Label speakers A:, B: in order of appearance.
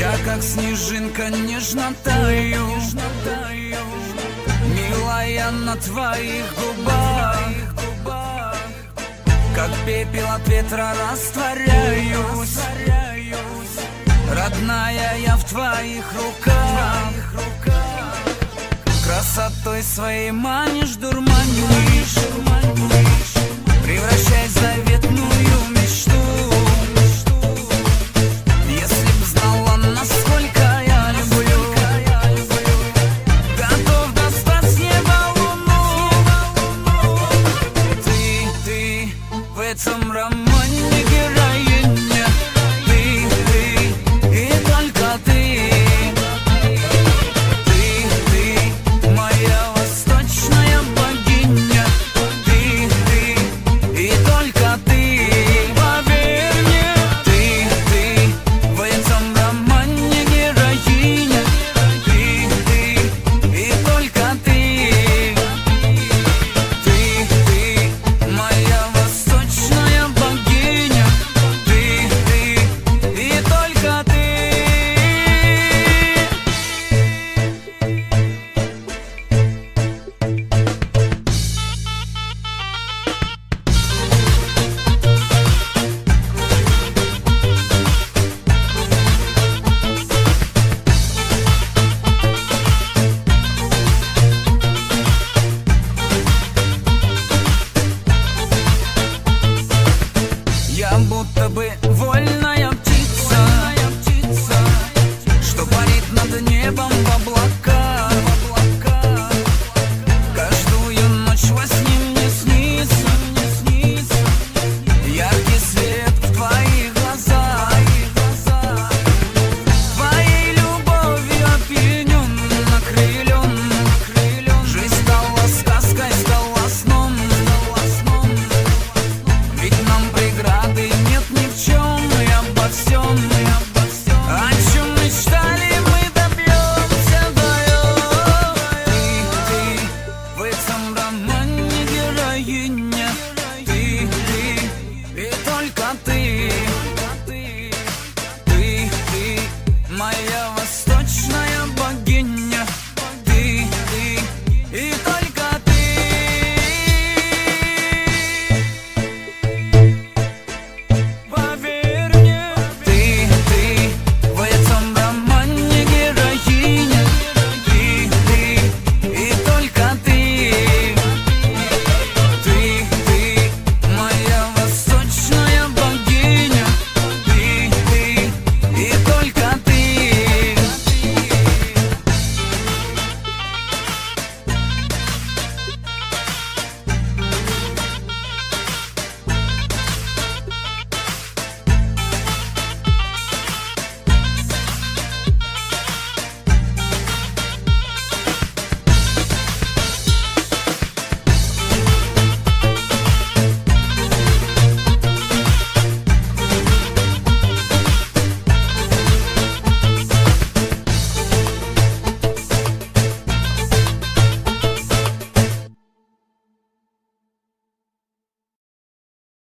A: Я как снежинка нежно таю, милая, на твоих губах. Как пепел от ветра растворяюсь, родная, я в твоих руках. Красотой своей манишь, дурманишь, превращай в заветную мечту. Если б знала, насколько я люблю, готов достать с неба луну. Ты в этом романе героиня, ты и только ты. Ты моя восточная богиня, ты и только ты.